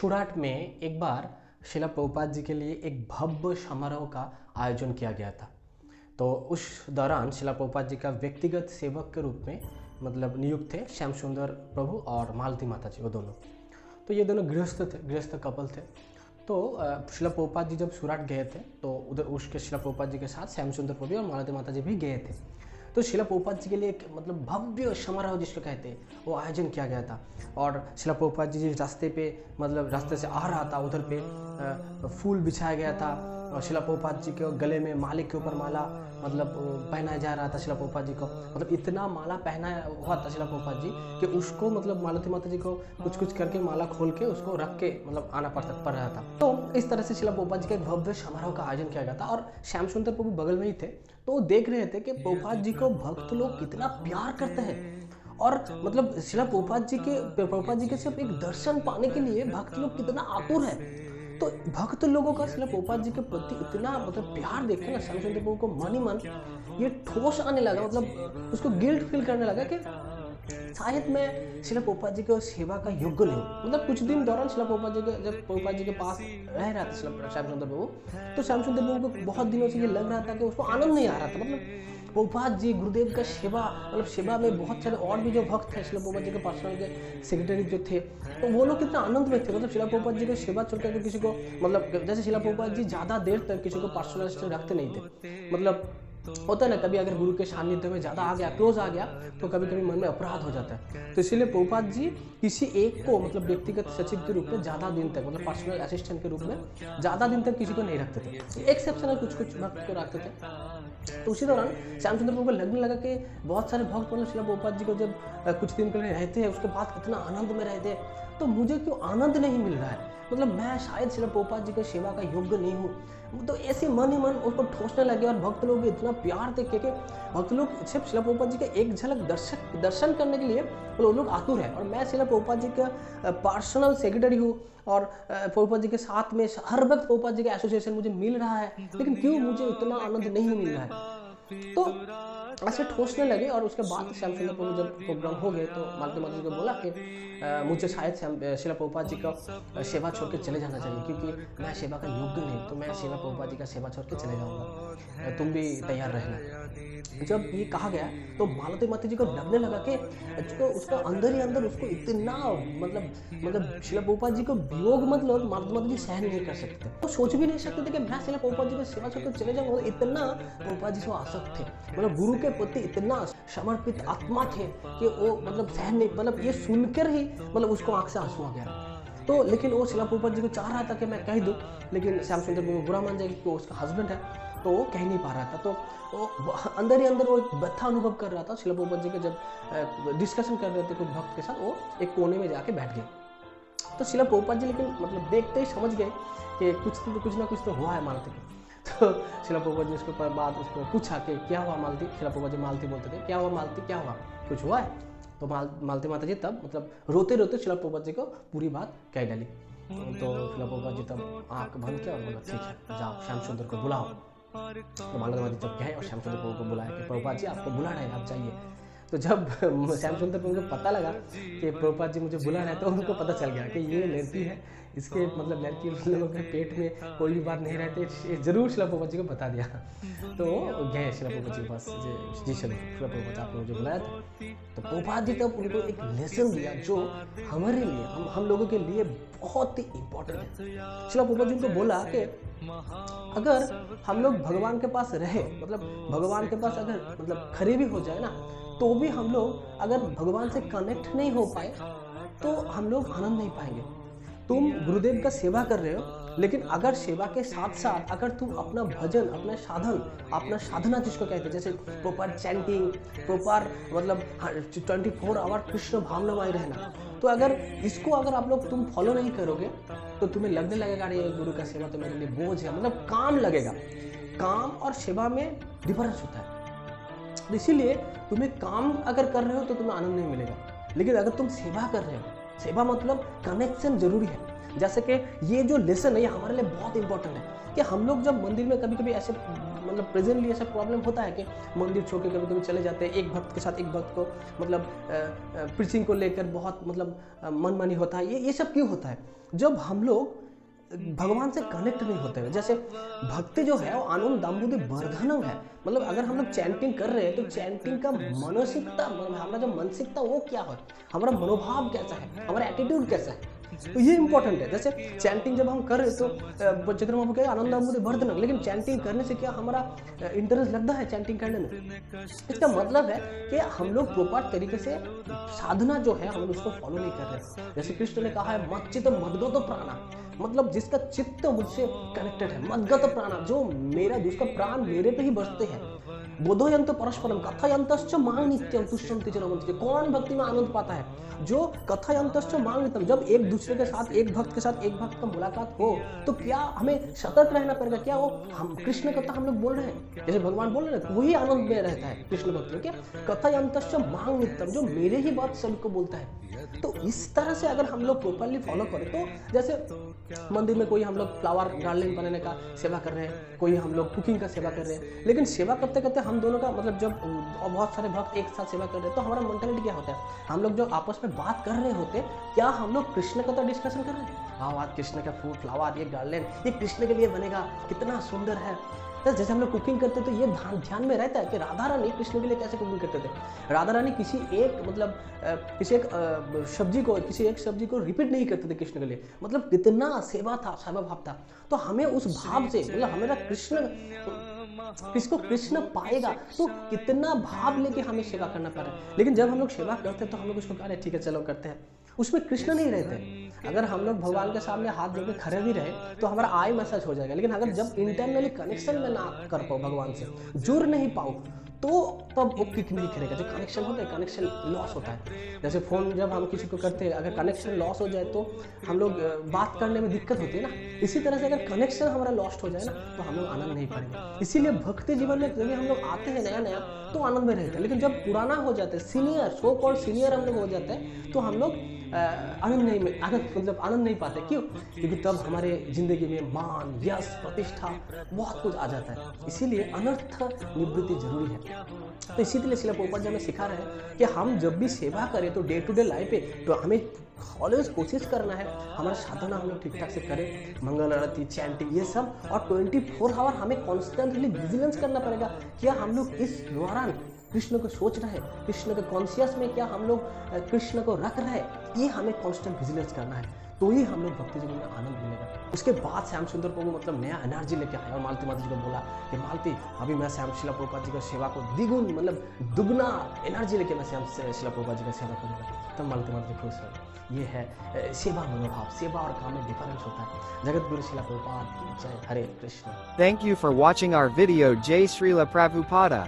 सूरत में एक बार शिला प्रभुपाद जी के लिए एक भव्य समारोह का आयोजन किया गया था। तो उस दौरान शिला प्रभुपाद जी का व्यक्तिगत सेवक के रूप में नियुक्त थे श्याम सुंदर प्रभु और मालती माता जी, वो दोनों। तो ये दोनों गृहस्थ कपल थे। तो शिला प्रभुपाद जी जब सूरत गए थे तो उधर उसके शिला प्रभुपाद जी के साथ श्याम सुंदर प्रभु और मालती माता जी भी गए थे। तो शिला प्रभुपाद जी के लिए एक भव्य समारोह जिसको कहते हैं वो आयोजन किया गया था। और शिला प्रभुपाद जी जिस रास्ते पे रास्ते से आ रहा था उधर पे फूल बिछाया गया था और शिला प्रभुपाद जी के गले में माले के ऊपर माला पहनाया जा रहा था। शिला प्रभुपाद जी को इतना माला पहनाया हुआ था शिला प्रभुपाद जी कि उसको मालती माता जी को कुछ करके माला खोल के उसको रख के आना पड़ रहा था। तो इस तरह से शिला प्रभुपाद जी का एक भव्य समारोह का आयोजन किया गया था और श्याम सुंदर प्रभु बगल में ही थे। तो देख रहे थे कि प्रभुपाद जी को भक्त लोग कितना प्यार करते हैं और शिला प्रभुपाद जी के सिर्फ एक दर्शन पाने के लिए भक्त लोग कितना आतुर है। तो भक्त लोगों का शिला प्रभुपाद जी के प्रति इतना प्यार देख के ना श्याम सुंदर प्रभु को मन ही मन ये ठोस आने लगा, उसको गिल्ट फील करने लगा कि शायद मैं शिला प्रभुपाद जी के सेवा का योग्य नहीं हूँ। कुछ दिन दौरान शिला प्रभुपाद जी के जब प्रभुपाद जी के पास रह रहा था श्याम सुंदर प्रभु, तो श्याम सुंदर प्रभु को बहुत दिनों से ये लग रहा था कि उसको आनंद नहीं आ रहा था। प्रभुपाद जी गुरुदेव का सेवा में बहुत सारे और भी जो भक्त थे शिला प्रभुपाद जी के पर्सनल के सेक्रेटरी जो थे, तो वो लोग कितना आनंद में थे। शिला प्रभुपाद जी की सेवा छोड़ करके किसी को जैसे शिला प्रभुपाद जी ज़्यादा देर तक किसी को पर्सनल असिस्टेंट रखते नहीं थे। होता है ना, कभी अगर गुरु के सानिध्य में ज़्यादा आ गया, क्लोज आ गया, तो कभी कभी मन में अपराध हो जाता है। तो इसीलिए प्रभुपाद जी किसी एक को व्यक्तिगत सचिव के रूप में ज़्यादा दिन तक पर्सनल असिस्टेंट के रूप में ज़्यादा दिन तक किसी को नहीं रखते थे। एक्सेप्शनल कुछ भक्त को रखते थे। तो उसी दौरान श्याम सुंदर प्रभु को लगने लगा कि बहुत सारे भक्त शिला प्रभुपाद जी को जब कुछ दिन पहले रहते हैं उसके बाद कितना आनंद में रहते हैं, तो मुझे क्यों आनंद नहीं मिल रहा है, मैं शायद शिला प्रभुपाद जी की सेवा का योग्य नहीं हूँ। तो ऐसे मन ही मन उसको ठोसने लगे और भक्त लोग इतना प्यार देख के भक्त लोग सिर्फ शिला प्रभुपाद जी का एक झलक दर्शन करने के लिए वो लोग आतुर है। और मैं शिला प्रभुपाद जी का पर्सनल सेक्रेटरी हूँ और प्रभुपाद जी के साथ में हर वक्त प्रभुपाद जी का एसोसिएशन मुझे मिल रहा है, लेकिन क्यों मुझे इतना आनंद नहीं मिल रहा है। तो ऐसे ठोसने लगे। और उसके बाद श्याम सुंदर प्रभु जब प्रोग्राम हो गए तो मालती माता जी को बोला कि मुझे शायद शिला प्रभुपाद जी का सेवा छोड़ के चले जाना चाहिए, क्योंकि मैं सेवा का योग्य नहीं, तो मैं शिला प्रभुपाद जी का सेवा छोड़ के चले जाऊंगा, तुम भी तैयार रहना। जब ये कहा गया तो मालती माता जी को लगने लगा कि उसका अंदर ही अंदर उसको इतना शिला प्रभुपाद जी को वियोग मालती माता जी सहन नहीं कर सकते, तो सोच भी नहीं सकते थे कि मैं शिला प्रभुपाद जी का सेवा छोड़ के चले जाऊंगा। इतना प्रभुपाद जी से आसक्त थे, गुरु के प्रति इतना समर्पित आत्मा थे कि वो सहन नहीं, ये सुनकर ही उसको आंख से आंसू आ गया। तो लेकिन वो शिला प्रभुपाद जी को चाह रहा था कि मैं कह दूं, लेकिन श्याम सुंदर प्रभु बुरा मान जाएगी कि उसका हस्बैंड है, तो वो कह नहीं पा रहा था। तो वो अंदर ही अंदर वो एक व्यथा अनुभव कर रहा था। शिला प्रभुपाद जी के जब डिस्कशन कर रहे थे कुछ भक्त के साथ, वो एक कोने में जाके बैठ गए। तो शिला प्रभुपाद जी लेकिन देखते ही समझ गए कि कुछ ना कुछ तो हुआ है मालती को। तो शिला प्रभुपाद जी उसके बाद उसको पूछा कि क्या हुआ मालती। शिला प्रभुपाद जी मालती बोलते थे, क्या हुआ मालती, क्या हुआ, कुछ हुआ है। तो मालती माता जी तब रोते रोते शिला प्रभुपाद जी को पूरी बात कह डाली। तो शिला प्रभुपाद जी तब आँख बंद किया और बोला ठीक है जाओ श्याम सुंदर को बुलाओ। तो मालती माता जी तब गए और श्याम सुंदर प्रभु को बुलाया कि प्रभुपाद जी आपको बुला रहे हैं, आप जाइए। तो जब श्याम सुंदर प्रभु को पता लगा कि प्रभुपाद जी मुझे बुला रहे हैं, तो उनको पता चल गया कि ये लड़की है, इसके लड़की लोगों के पेट में कोई भी बात नहीं रहती, जरूर शिला प्रभुपाद जी को बता दिया। तो गए शिला प्रभुपाद जी के पास, जी शिला प्रभुपाद आपने मुझे बुलाया था। तो प्रभुपाद जी तब उनको एक लेसन दिया जो हमारे लिए हम लोगों के लिए बहुत ही इम्पोर्टेंट है। शिला प्रभुपाद जी उनको बोला कि अगर हम लोग भगवान के पास रहे, भगवान के पास अगर खड़े भी हो जाए ना, तो भी हम लोग अगर भगवान से कनेक्ट नहीं हो पाए तो हम लोग आनंद नहीं पाएंगे। तुम गुरुदेव का सेवा कर रहे हो, लेकिन अगर सेवा के साथ साथ अगर तुम अपना भजन, अपना साधना जिसको कहते हैं, जैसे proper chanting, proper 24 hour Krishna भावनामय रहना, तो अगर इसको आप लोग तुम फॉलो नहीं करोगे तो तुम्हें लगने लगेगा अरे गुरु का सेवा तो मेरे लिए बोझ है, काम लगेगा। काम और सेवा में डिफरेंस होता है। तो इसीलिए तुम्हें काम अगर कर रहे हो तो तुम्हें आनंद नहीं मिलेगा, लेकिन अगर तुम सेवा कर रहे हो, सेवा कनेक्शन जरूरी है। जैसे कि ये जो लेसन है ये हमारे लिए बहुत इंपॉर्टेंट है कि हम लोग जब मंदिर में कभी कभी ऐसे मतलब प्रेजेंटली ऐसा प्रॉब्लम होता है कि मंदिर छोड़ के कभी कभी चले जाते हैं, एक भक्त के साथ एक भक्त को मतलब प्रीचिंग को लेकर बहुत मतलब मनमानी होता है। ये सब क्यों होता है? जब हम लोग भगवान से कनेक्ट नहीं होते हैं। जैसे भक्ति जो है वो आनंद दाम्बुदि वर्धनम है, मतलब अगर हम लोग चैंटिंग कर रहे हैं तो चैंटिंग का मानसिकता, मतलब हमारा जो मानसिकता वो क्या है, हमारा मनोभाव कैसा है, हमारा एटीट्यूड कैसा है, तो ये इंपॉर्टेंट है। जैसे चैंटिंग जब हम कर रहे तो चैतन्य महाप्रभु कहे आनंद दाम्बुदि वर्धनम, लेकिन चैंटिंग करने से क्या हमारा इंटरेस्ट लगता है चैंटिंग करने में? इसका मतलब है कि हम लोग प्रोपर तरीके से साधना जो है हम लोग उसको फॉलो नहीं कर रहे। जैसे कृष्ण ने कहा है मच्चित मदगत प्राणा, मतलब जिसका चित्त मुझसे कनेक्टेड है, मदगत प्राणा, जो मेरा जिसका प्राण मेरे पे ही बसते हैं, बोधयंत परस्परम कथयंतश्च मां नित्यम तुष्यन्ति च रमन्ति। कौन भक्ति में आनंद पाता है? जो कथयंतश्च मां नित्यम, जब एक दूसरे के साथ एक भक्त के साथ एक भक्त का मुलाकात हो तो क्या हमें सतर्क रहना पड़ेगा? क्या वो हम कृष्ण कथा हम लोग बोल रहे हैं, जैसे भगवान बोल रहे हैं, वही आनंद में रहता है कृष्ण भक्त में। क्या कथयंतश्च मां नित्यम, जो मेरे ही बात सबको बोलता है। तो इस तरह से अगर हम लोग प्रॉपर्ली फॉलो करें तो जैसे मंदिर में कोई हम लोग फ्लावर गार्डन बनाने का सेवा कर रहे हैं, कोई हम लोग कुकिंग का सेवा कर रहे हैं, लेकिन सेवा करते करते हम दोनों का मतलब जब बहुत सारे भक्त एक साथ सेवा कर रहे हैं तो हमारा मेंटालिटी क्या होता है? हम लोग जो आपस में बात कर रहे होते, क्या हम लोग कृष्ण का तो डिस्कशन कर रहे हैं? हाँ, आज कृष्ण का फूल फ्लावर, ये गार्डन ये कृष्ण के लिए बनेगा, कितना सुंदर है। जैसे हम लोग कुकिंग करते तो ये ध्यान में रहता है कि राधा रानी कृष्ण के लिए कैसे कुकिंग करते थे। राधा रानी किसी एक मतलब किसी एक सब्जी को रिपीट नहीं करते थे कृष्ण के लिए, मतलब कितना सेवा था, सेवा भाव था। तो हमें उस भाव से मतलब हमारा कृष्ण पाएगा तो कितना भाव लेके हमें सेवा करना पड़ा। लेकिन जब हम लोग सेवा करते हैं तो हम लोग उसको कह रहे ठीक है चलो करते हैं, उसमें कृष्ण नहीं रहते। अगर हम लोग भगवान के सामने हाथ जोड़ के खड़े भी रहे तो हमारा आई मैसेज हो जाएगा, लेकिन अगर जब इंटरनली कनेक्शन में ना कर पाओ, भगवान से जुड़ नहीं पाओ, तो तब वो किक नहीं करेगा। जो कनेक्शन होता है, कनेक्शन लॉस होता है। जैसे फ़ोन जब हम किसी को करते हैं, अगर कनेक्शन लॉस हो जाए तो हम लोग बात करने में दिक्कत होती है ना। इसी तरह से अगर कनेक्शन हमारा लॉस्ट हो जाए ना तो हम लोग आनंद नहीं पाएंगे। इसीलिए भक्ति जीवन में जब हम लोग आते हैं नया नया तो आनंद में रहते हैं, लेकिन जब पुराना हो जाते हैं, सीनियर सो कॉल्ड सीनियर हम लोग हो जाते हैं, तो हम लोग आनंद नहीं पाते। क्यों? क्योंकि तब हमारे जिंदगी में मान, यश, प्रतिष्ठा बहुत कुछ आ जाता है। इसीलिए अनर्थ निवृत्ति जरूरी है। तो इसीलिए श्रील प्रभुपाद जी हमें सिखा रहे हैं कि हम जब भी सेवा करें तो डे टू डे लाइफ पे तो हमें ऑलवेज कोशिश करना है हमारा साधना हम लोग ठीक ठाक से करें, मंगल आरती, चैंटिंग, ये सब, और 24 आवर हमें कॉन्स्टेंटली विजिलेंस करना पड़ेगा। क्या हम लोग इस दौरान कृष्ण को सोच रहे हैं, कृष्ण के कॉन्शियस में क्या हम लोग कृष्ण को रख रहे हैं, ये हमें कांस्टेंट विजिलेंस करना है, तो ही हम लोग भक्ति जीवन में आनंद मिलेगा। उसके बाद श्याम सुंदर प्रभु मतलब नया एनर्जी लेके आया और मालती माता जी को बोला कि मालती अभी मैं श्याम श्रील प्रभुपाद जी का सेवा को द्विगुण मतलब दुगना एनर्जी लेके मैं श्याम श्रील प्रभुपाद जी का सेवा करूँगा। तब मालती माता जी खुश हो। ये है सेवा मनोभाव। सेवा और काम में डिफरेंस होता है। जगत गुरु श्रील प्रभुपाद की जय। हरे Krishna. Thank you for watching our video. Jai Srila Prabhupada.